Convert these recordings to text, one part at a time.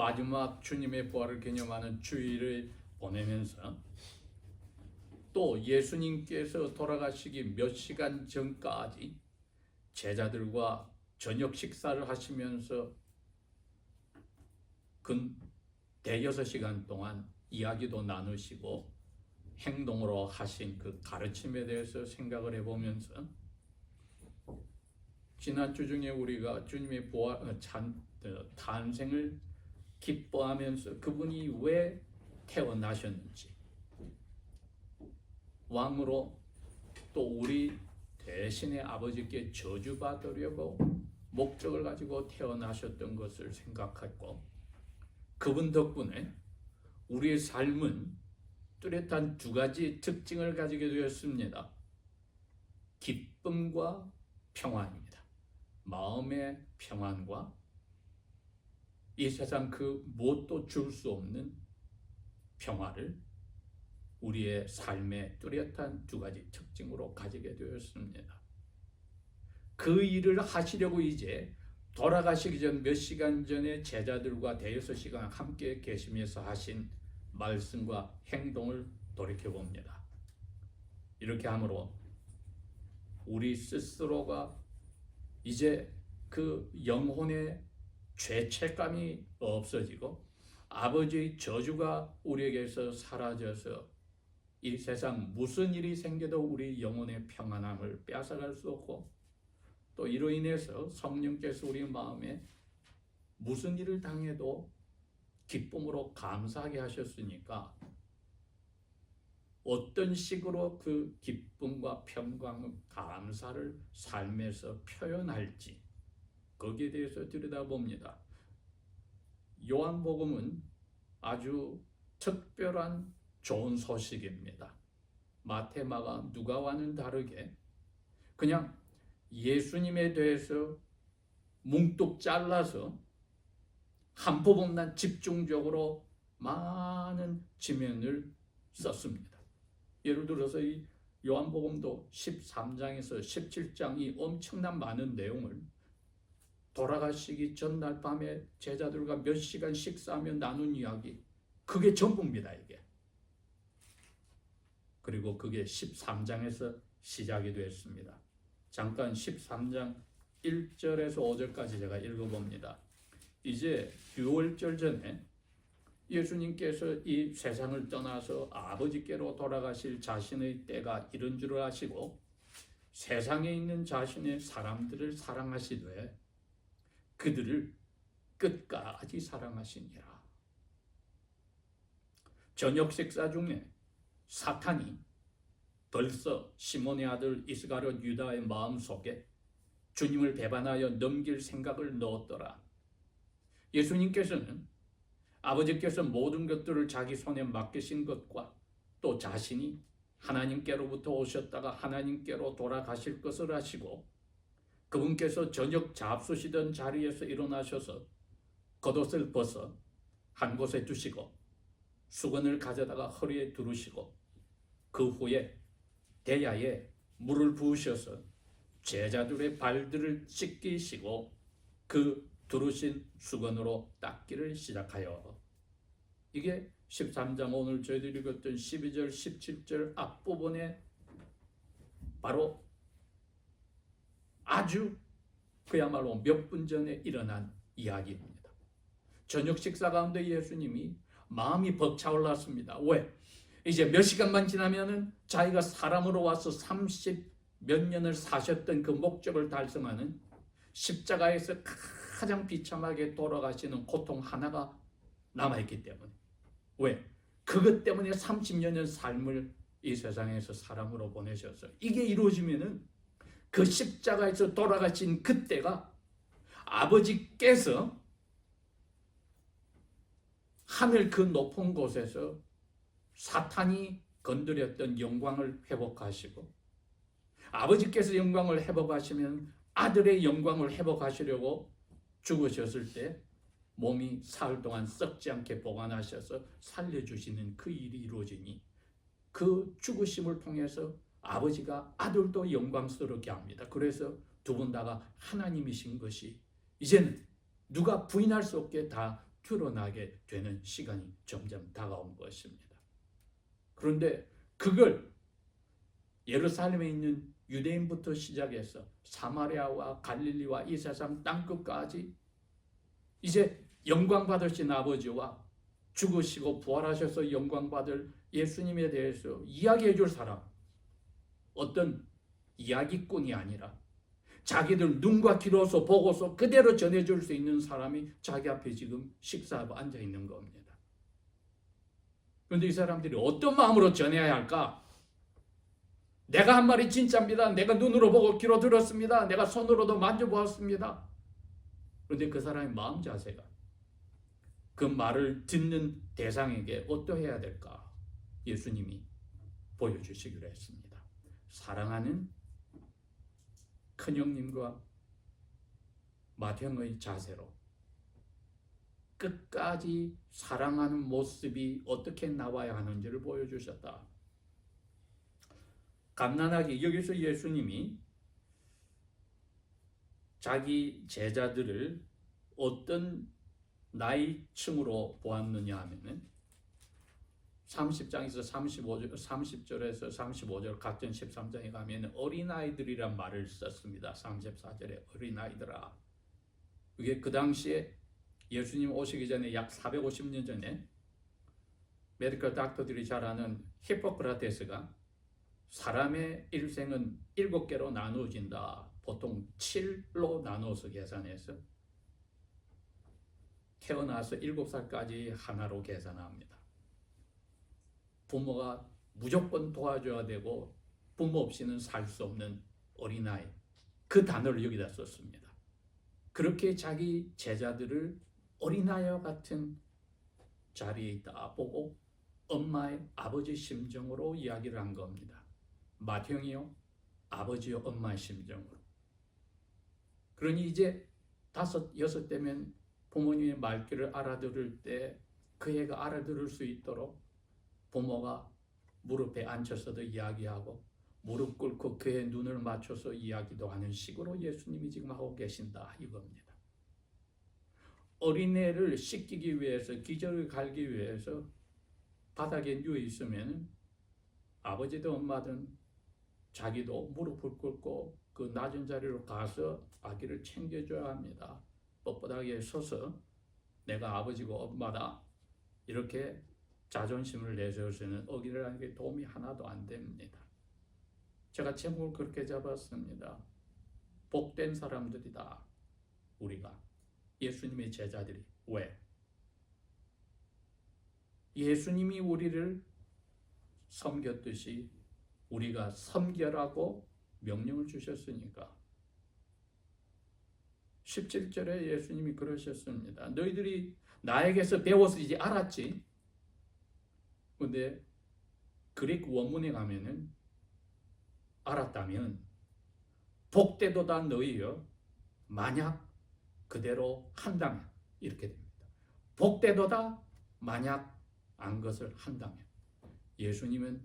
마지막 주님의 부활을 기념하는 주일을 보내면서 또 예수님께서 돌아가시기 몇 시간 전까지 제자들과 저녁 식사를 하시면서 근 대여섯 시간 동안 이야기도 나누시고 행동으로 하신 그 가르침에 대해서 생각을 해보면서 지난 주 중에 우리가 주님의 탄생을 기뻐하면서 그분이 왜 태어나셨는지, 왕으로 또 우리 대신에 아버지께 저주받으려고 목적을 가지고 태어나셨던 것을 생각했고, 그분 덕분에 우리의 삶은 뚜렷한 두 가지 특징을 가지게 되었습니다. 기쁨과 평안입니다. 마음의 평안과 이 세상 그 무엇도 줄 수 없는 평화를 우리의 삶의 뚜렷한 두 가지 특징으로 가지게 되었습니다. 그 일을 하시려고 이제 돌아가시기 전 몇 시간 전에 제자들과 대여섯 시간 함께 계시면서 하신 말씀과 행동을 돌이켜봅니다. 이렇게 함으로 우리 스스로가 이제 그 영혼의 죄책감이 없어지고 아버지의 저주가 우리에게서 사라져서 이 세상 무슨 일이 생겨도 우리 영혼의 평안함을 빼앗아갈 수 없고, 또 이로 인해서 성령께서 우리 마음에 무슨 일을 당해도 기쁨으로 감사하게 하셨으니까 어떤 식으로 그 기쁨과 평강, 감사를 삶에서 표현할지 거기에 대해서 들여다봅니다. 요한복음은 아주 특별한 좋은 소식입니다. 마태, 마가, 누가와는 다르게 그냥 예수님에 대해서 뭉뚝 잘라서 한 부분만 집중적으로 많은 지면을 썼습니다. 예를 들어서 이 요한복음도 13장에서 17장이 엄청난 많은 내용을 돌아가시기 전날 밤에 제자들과 몇 시간 식사하며 나눈 이야기, 그게 전부입니다. 이게. 그리고 그게 13장에서 시작이 됐습니다. 잠깐 13장 1절에서 5절까지 제가 읽어봅니다. 이제 유월절 전에 예수님께서 이 세상을 떠나서 아버지께로 돌아가실 자신의 때가 이른 줄을 아시고 세상에 있는 자신의 사람들을 사랑하시되 그들을 끝까지 사랑하시니라. 저녁 식사 중에 사탄이 벌써 시몬의 아들 이스가랴 유다의 마음속에 주님을 배반하여 넘길 생각을 넣었더라. 예수님께서는 아버지께서 모든 것들을 자기 손에 맡기신 것과 또 자신이 하나님께로부터 오셨다가 하나님께로 돌아가실 것을 아시고 그분께서 저녁 잡수시던 자리에서 일어나셔서 겉옷을 벗어 한 곳에 두시고 수건을 가져다가 허리에 두르시고 그 후에 대야에 물을 부으셔서 제자들의 발들을 씻기시고 그 두르신 수건으로 닦기를 시작하여, 이게 13장 오늘 저희들이 읽었던 12절 17절 앞부분에 바로 아주 그야말로 몇 분 전에 일어난 이야기입니다. 저녁 식사 가운데 예수님이 마음이 벅차올랐습니다. 왜? 이제 몇 시간만 지나면은 자기가 사람으로 와서 30몇 년을 사셨던 그 목적을 달성하는 십자가에서 가장 비참하게 돌아가시는 고통 하나가 남아있기 때문에. 왜? 그것 때문에 30여 년 삶을 이 세상에서 사람으로 보내셨어요. 이게 이루어지면은 그 십자가에서 돌아가신 그때가 아버지께서 하늘 그 높은 곳에서 사탄이 건드렸던 영광을 회복하시고, 아버지께서 영광을 회복하시면 아들의 영광을 회복하시려고 죽으셨을 때 몸이 사흘 동안 썩지 않게 보관하셔서 살려주시는 그 일이 이루어지니 그 죽으심을 통해서 아버지가 아들도 영광스럽게 합니다. 그래서 두 분 다가 하나님이신 것이 이제는 누가 부인할 수 없게 다 드러나게 되는 시간이 점점 다가온 것입니다. 그런데 그걸 예루살렘에 있는 유대인부터 시작해서 사마리아와 갈릴리와 이 세상 땅끝까지 이제 영광 받으신 아버지와 죽으시고 부활하셔서 영광 받을 예수님에 대해서 이야기해 줄 사람, 어떤 이야기꾼이 아니라 자기들 눈과 귀로서 보고서 그대로 전해줄 수 있는 사람이 자기 앞에 지금 식사하고 앉아 있는 겁니다. 그런데 이 사람들이 어떤 마음으로 전해야 할까? 내가 한 말이 진짜입니다. 내가 눈으로 보고 귀로 들었습니다. 내가 손으로도 만져보았습니다. 그런데 그 사람의 마음 자세가 그 말을 듣는 대상에게 어떠해야 될까? 예수님이 보여주시기로 했습니다. 사랑하는 큰형님과 맏형의 자세로 끝까지 사랑하는 모습이 어떻게 나와야 하는지를 보여주셨다. 갓난아기, 여기서 예수님이 자기 제자들을 어떤 나이층으로 보았느냐 하면은 30장에서 30절에서 35절 같은 13장에 가면 어린아이들이란 말을 썼습니다. 34절에 어린아이들아. 그게 그 당시에 예수님 오시기 전에 약 450년 전에 메디컬 닥터들이 잘 아는 히포크라테스가 사람의 일생은 7개로 나누어진다. 보통 7로 나누어서 계산해서 태어나서 7살까지 하나로 계산합니다. 부모가 무조건 도와줘야 되고 부모 없이는 살 수 없는 어린아이, 그 단어를 여기다 썼습니다. 그렇게 자기 제자들을 어린아이와 같은 자리에 있다 보고 엄마의 아버지 심정으로 이야기를 한 겁니다. 맏형이요, 아버지요, 엄마의 심정으로. 그러니 이제 5, 6 되면 부모님의 말귀를 알아들을 때 그 애가 알아들을 수 있도록 부모가 무릎에 앉혀서도 이야기하고 무릎 꿇고 그의 눈을 맞춰서 이야기도 하는 식으로 예수님이 지금 하고 계신다 이겁니다. 어린애를 씻기기 위해서, 기저를 갈기 위해서 바닥에 누워 있으면 아버지든 엄마든 자기도 무릎을 꿇고 그 낮은 자리로 가서 아기를 챙겨줘야 합니다. 뻣뻣하게 서서 내가 아버지고 엄마다 이렇게 자존심을 내세워서는 어기를 하는 게 도움이 하나도 안 됩니다. 제가 제목을 그렇게 잡았습니다. 복된 사람들이다. 우리가 예수님의 제자들이. 왜? 예수님이 우리를 섬겼듯이 우리가 섬겨라고 명령을 주셨으니까. 17절에 예수님이 그러셨습니다. 너희들이 나에게서 배워서 이제 알았지. 근데 그리스 원문에 가면은 알았다면 복되도다 너희여 만약 그대로 한다면 이렇게 됩니다. 복되도다 만약 안 것을 한다면. 예수님은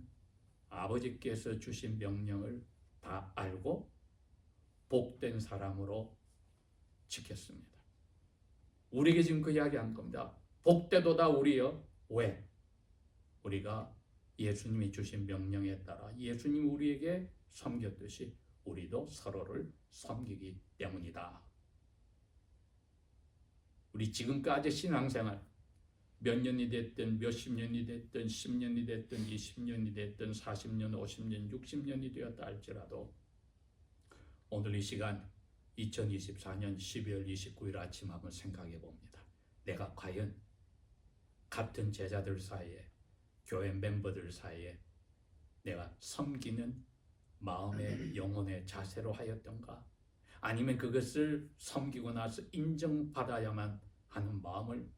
아버지께서 주신 명령을 다 알고 복된 사람으로 지켰습니다. 우리에게 지금 그 이야기 한 겁니다. 복되도다 우리여. 왜? 우리가 예수님이 주신 명령에 따라 예수님이 우리에게 섬겼듯이 우리도 서로를 섬기기 때문이다. 우리 지금까지 신앙생활 몇 년이 됐든 몇십 년이 됐든 10년이 됐든 20년이 됐든 40년, 50년, 60년이 되었다 할지라도 오늘 이 시간 2024년 12월 29일 아침 한번 생각해 봅니다. 내가 과연 같은 제자들 사이에, 교회 멤버들 사이에 내가 섬기는 마음의 영혼의 자세로 하였던가? 아니면 그것을 섬기고 나서 인정받아야만 하는 마음을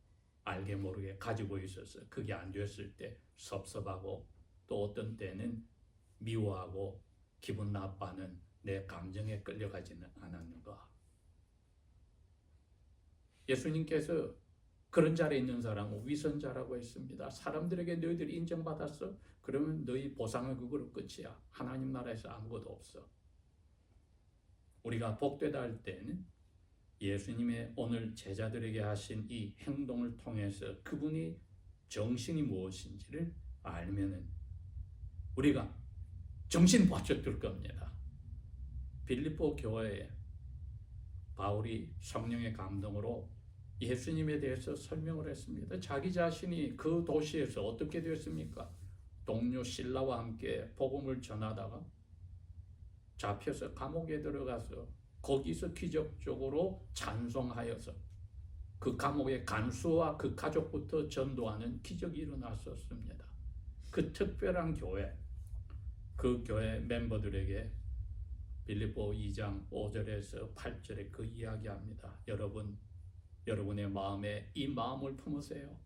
알게 모르게 가지고 있어서 그게 안 됐을 때 섭섭하고 또 어떤 때는 미워하고 기분 나빠하는 내 감정에 끌려가지는 않았는가? 예수님께서 그런 자리에 있는 사람은 위선자라고 했습니다. 사람들에게 너희들이 인정받았어? 그러면 너희 보상은 그거로 끝이야. 하나님 나라에서 아무것도 없어. 우리가 복되다 할 때는 예수님의 오늘 제자들에게 하신 이 행동을 통해서 그분이 정신이 무엇인지를 알면은 우리가 정신 바쳐줄 겁니다. 빌립보 교회에 바울이 성령의 감동으로 예수님에 대해서 설명을 했습니다. 자기 자신이 그 도시에서 어떻게 되었습니까? 동료 실라와 함께 복음을 전하다가 잡혀서 감옥에 들어가서 거기서 기적적으로 찬송하여서 그 감옥의 간수와 그 가족부터 전도하는 기적이 일어났었습니다. 그 특별한 교회, 그 교회 멤버들에게 빌립보 2장 5절에서 8절에 그 이야기합니다. 여러분의 마음에 이 마음을 품으세요.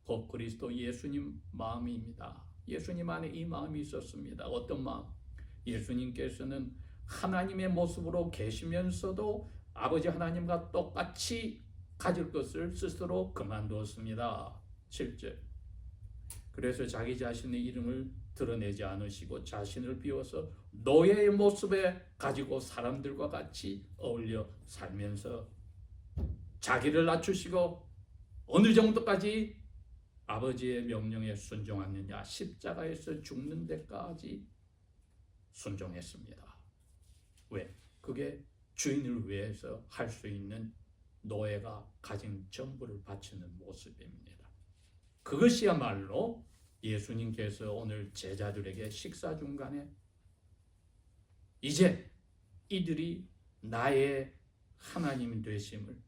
곧 그리스도 예수님 마음입니다. 예수님 안에 이 마음이 있었습니다. 어떤 마음? 예수님께서는 하나님의 모습으로 계시면서도 아버지 하나님과 똑같이 가질 것을 스스로 그만두었습니다. 7절. 그래서 자기 자신의 이름을 드러내지 않으시고 자신을 비워서 노예의 모습에 가지고 사람들과 같이 어울려 살면서 자기를 낮추시고 어느 정도까지 아버지의 명령에 순종하느냐, 십자가에서 죽는 데까지 순종했습니다. 왜? 그게 주인을 위해서 할 수 있는 노예가 가진 전부를 바치는 모습입니다. 그것이야말로 예수님께서 오늘 제자들에게 식사 중간에 이제 이들이 나의 하나님 되심을,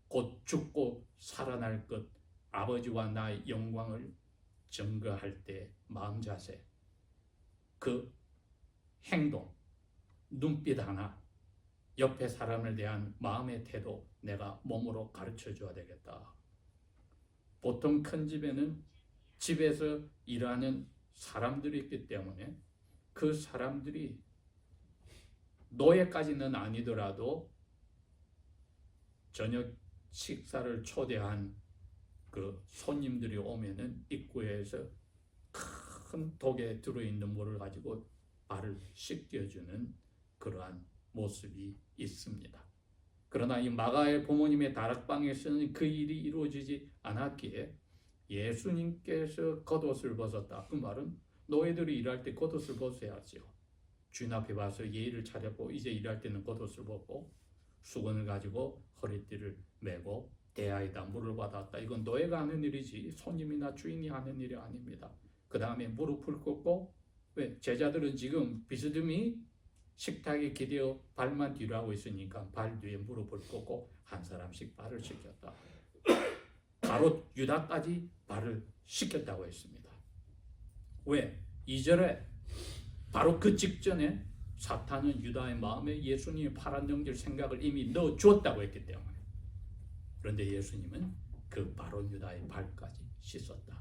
곧 죽고 살아날 것 아버지와 나의 영광을 증거할 때 마음 자세, 그 행동, 눈빛 하나, 옆에 사람에 대한 마음의 태도 내가 몸으로 가르쳐 줘야 되겠다. 보통 큰 집에는 집에서 일하는 사람들이 있기 때문에 그 사람들이 노예까지는 아니더라도 저녁 식사를 초대한 그 손님들이 오면은 입구에서 큰 독에 들어있는 물을 가지고 발을 씻겨주는 그러한 모습이 있습니다. 그러나 이 마가의 부모님의 다락방에서는 그 일이 이루어지지 않았기에 예수님께서 겉옷을 벗었다. 그 말은 노예들이 일할 때 겉옷을 벗어야죠. 주인 앞에 와서 예의를 차렸고 이제 일할 때는 겉옷을 벗고 수건을 가지고 허리띠를 메고 대야에다 물을 받았다. 이건 노예가 하는 일이지 손님이나 주인이 하는 일이 아닙니다. 그 다음에 무릎을 꿇고, 왜? 제자들은 지금 비스듬히 식탁에 기대어 발만 뒤로 하고 있으니까 발 뒤에 무릎을 꿇고 한 사람씩 발을 씻겼다. 바로 유다까지 발을 씻겼다고 했습니다. 왜? 2절에 바로 그 직전에 사탄은 유다의 마음에 예수님이 팔아넘길 생각을 이미 넣어주었다고 했기 때문에. 그런데 예수님은 그 바로 유다의 발까지 씻었다.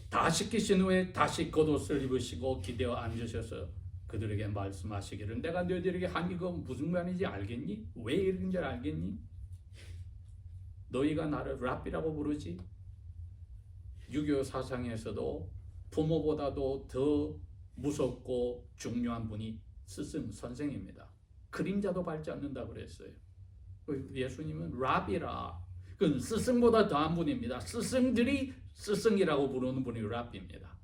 다 씻기신 후에 다시 겉옷을 입으시고 기대어 앉으셔서 그들에게 말씀하시기를 내가 너희들에게 한 이거 무슨 말인지 알겠니? 왜 이런 줄 알겠니? 너희가 나를 랍비라고 부르지? 유교 사상에서도 부모보다도 더 무섭고 중요한 분이 스승, 선생입니다. 그림자도 밟지 않는다고 그랬어요. 예수님은 랍이라, 그건 스승보다 더한 분입니다. 스승들이 스승이라고 부르는 분이 랍비입니다.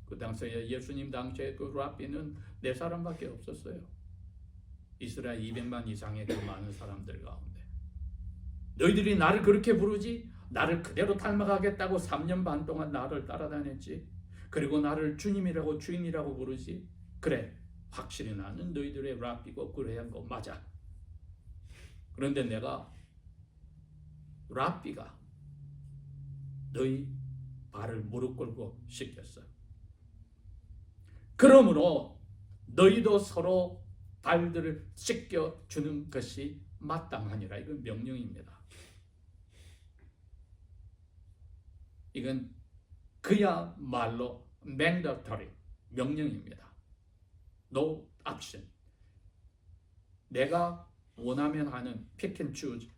그 당시에 예수님 당시에 그 랍비는 4사람밖에 없었어요. 이스라엘 200만 이상의 그 많은 사람들 가운데. 너희들이 나를 그렇게 부르지? 나를 그대로 닮아가겠다고 3년 반 동안 나를 따라다녔지. 그리고 나를 주님이라고 주인이라고 부르지. 그래, 확실히 나는 너희들의 랍비고 그래야 한 거 맞아. 그런데 내가 랍비가 너희 발을 무릎 꿇고 씻겼어. 그러므로 너희도 서로 발들을 씻겨주는 것이 마땅하니라. 이건 명령입니다. 이건 그야말로 mandatory, 명령입니다. No option. 내가 원하면 하는 pick and choose,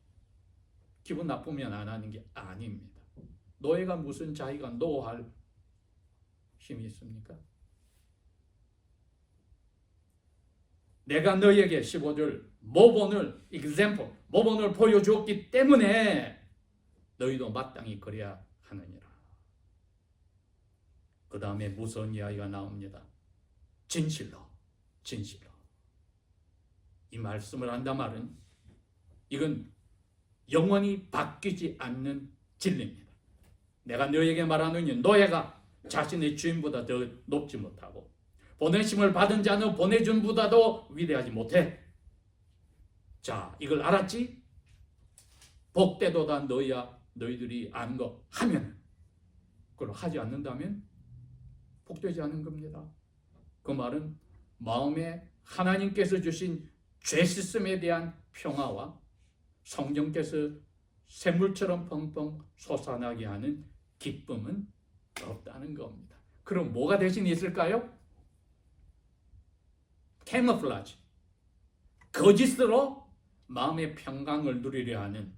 기분 나쁘면 안 하는 게 아닙니다. 노예가 무슨 자기가 노할 힘이 있습니까? 내가 너에게 15절 모본을 example, 모본을 보여주었기 때문에 너희도 마땅히 그래야 하느니라. 그 다음에 무서운 이야기가 나옵니다. 진실로, 진실로. 이 말씀을 한단 말은 이건 영원히 바뀌지 않는 진리입니다. 내가 너에게 말하노니 노예가 자신의 주인보다 더 높지 못하고 보내심을 받은 자는 보내준 보다도 위대하지 못해. 자, 이걸 알았지? 복되도다 너희야. 너희들이 아는 거 하면, 그걸 하지 않는다면 복되지 않은 겁니다. 그 말은 마음에 하나님께서 주신 죄 씻음에 대한 평화와 성령께서 샘물처럼 펑펑 솟아나게 하는 기쁨은 없다는 겁니다. 그럼 뭐가 대신 있을까요? 캐모플라지, 거짓으로 마음의 평강을 누리려 하는,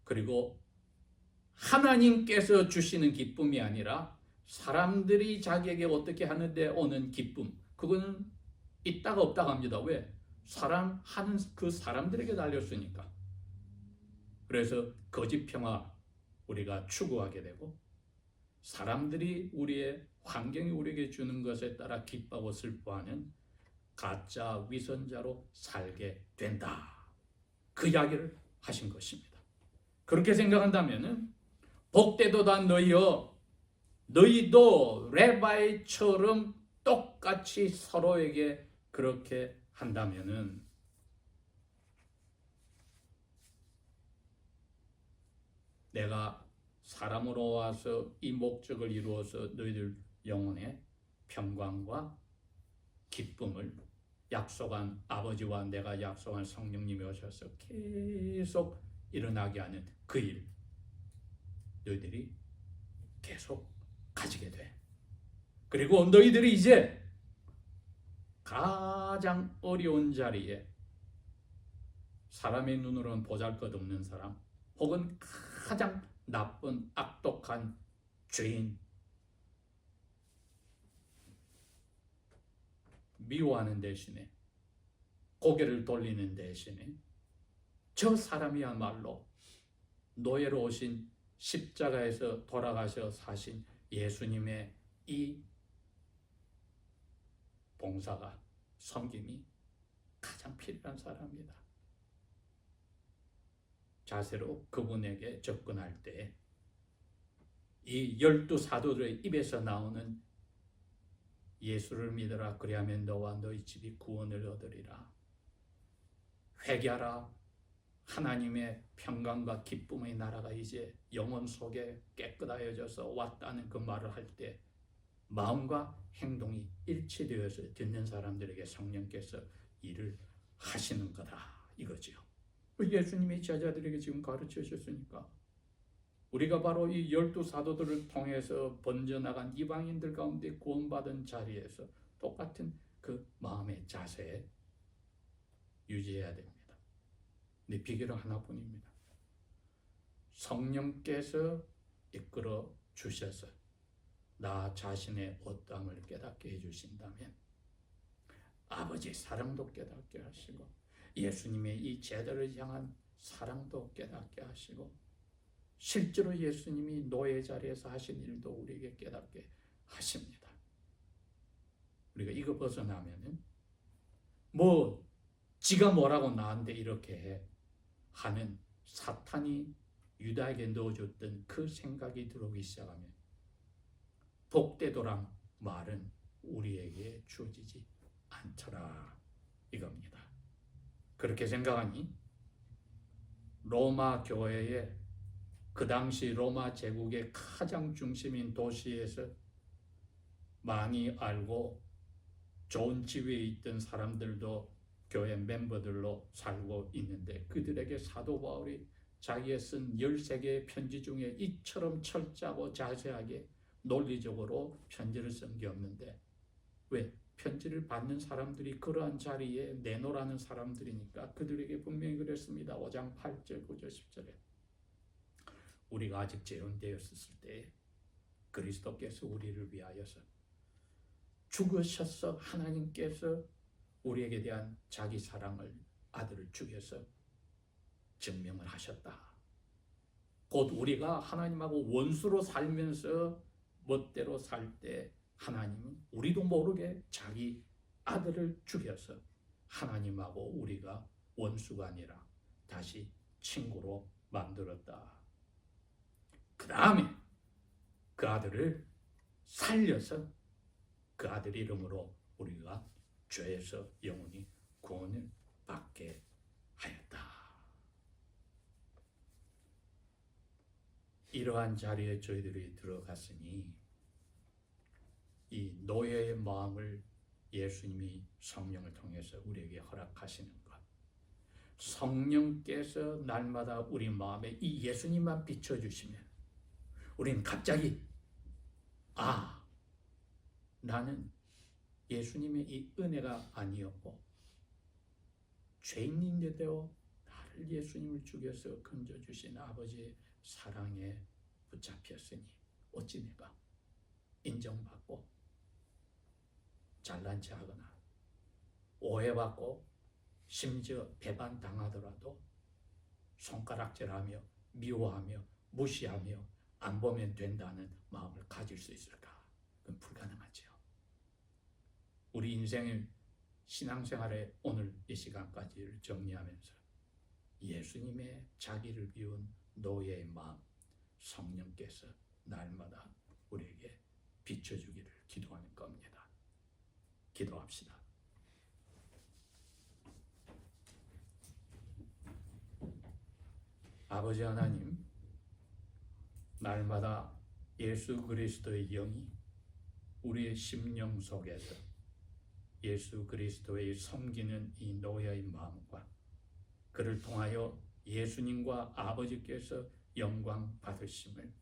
그리고 하나님께서 주시는 기쁨이 아니라 사람들이 자기에게 어떻게 하는데 오는 기쁨, 그거는 있다가 없다가 합니다. 왜? 사람 하는 그 사람들에게 달렸으니까. 그래서 거짓 평화 우리가 추구하게 되고, 사람들이 우리의 환경이 우리에게 주는 것에 따라 기뻐하고 슬퍼하는 가짜 위선자로 살게 된다. 그 이야기를 하신 것입니다. 그렇게 생각한다면 복되도다 너희여, 너희도 레바이처럼 똑같이 서로에게 그렇게 한다면은 내가 사람으로 와서 이 목적을 이루어서 너희들 영혼의 평강과 기쁨을 약속한 아버지와 내가 약속한 성령님이 오셔서 계속 일어나게 하는 그 일, 너희들이 계속 가지게 돼. 그리고 너희들이 이제 가장 어려운 자리에, 사람의 눈으로는 보잘것없는 사람, 혹은 가장 나쁜 악독한 죄인, 미워하는 대신에, 고개를 돌리는 대신에 저 사람이야말로 노예로 오신 십자가에서 돌아가셔 사신 예수님의 이 봉사가, 섬김이 가장 필요한 사람이다. 자세로 그분에게 접근할 때 이 12사도들의 입에서 나오는 예수를 믿어라, 그리하면 너와 너희 집이 구원을 얻으리라, 회개하라, 하나님의 평강과 기쁨의 나라가 이제 영혼 속에 깨끗하여져서 왔다는 그 말을 할 때 마음과 행동이 일치되어서 듣는 사람들에게 성령께서 일을 하시는 거다, 이거죠. 예수님이 제자들에게 지금 가르쳐 주셨으니까 우리가 바로 이 12사도들을 통해서 번져나간 이방인들 가운데 구원받은 자리에서 똑같은 그 마음의 자세 유지해야 됩니다. 근데 비결은 하나뿐입니다. 성령께서 이끌어 주셔서 나 자신의 어떠함을 깨닫게 해주신다면 아버지의 사랑도 깨닫게 하시고 예수님의 이 제자를 향한 사랑도 깨닫게 하시고 실제로 예수님이 노예 자리에서 하신 일도 우리에게 깨닫게 하십니다. 우리가 이거 벗어나면은 지가 뭐라고 나한테 이렇게 해 하는 사탄이 유다에게 넣어줬던 그 생각이 들어오기 시작하면 복되도란 말은 우리에게 주어지지 않더라, 이겁니다. 그렇게 생각하니 로마 교회의 그 당시 로마 제국의 가장 중심인 도시에서 많이 알고 좋은 지위에 있던 사람들도 교회 멤버들로 살고 있는데 그들에게 사도 바울이 자기가 쓴 13개의 편지 중에 이처럼 철저하고 자세하게 논리적으로 편지를 쓴 게 없는데, 왜? 편지를 받는 사람들이 그러한 자리에 내놓으라는 사람들이니까 그들에게 분명히 그랬습니다. 5장 8절 9절 10절에 우리가 아직 재혼되었을 때 그리스도께서 우리를 위하여서 죽으셔서 하나님께서 우리에게 대한 자기 사랑을 아들을 죽여서 증명을 하셨다. 곧 우리가 하나님하고 원수로 살면서 멋대로 살 때 하나님은 우리도 모르게 자기 아들을 죽여서 하나님하고 우리가 원수가 아니라 다시 친구로 만들었다. 그 다음에 그 아들을 살려서 그 아들 이름으로 우리가 죄에서 영원히 구원을 받게 하였다. 이러한 자리에 저희들이 들어갔으니 이 노예의 마음을 예수님이 성령을 통해서 우리에게 허락하시는 것, 성령께서 날마다 우리 마음에 이 예수님만 비춰주시면 우리는 갑자기 나는 예수님의 이 은혜가 아니었고 죄인인데도 나를 예수님을 죽여서 건져주신 아버지의 사랑에 붙잡혔으니 어찌 내가 인정받고 잘난 체하거나 오해받고 심지어 배반당하더라도 손가락질하며 미워하며 무시하며 안 보면 된다는 마음을 가질 수 있을까? 그건 불가능하죠. 우리 인생의 신앙생활의 오늘 이 시간까지를 정리하면서 예수님의 자기를 비운 노예의 마음, 성령께서 날마다 우리에게 비춰주기를 기도하는 겁니다. 기도합시다. 아버지 하나님, 날마다 예수 그리스도의 영이 우리의 심령 속에서 예수 그리스도의 섬기는 이 노예의 마음과 그를 통하여 예수님과 아버지께서 영광 받으심을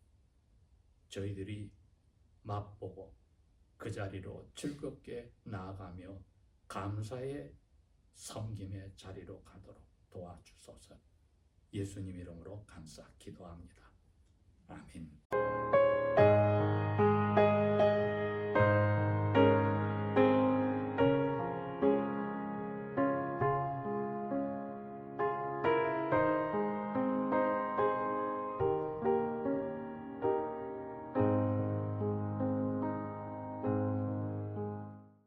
저희들이 맛보고 그 자리로 즐겁게 나아가며 감사의 섬김의 자리로 가도록 도와주소서. 예수님 이름으로 감사 기도합니다. 아멘.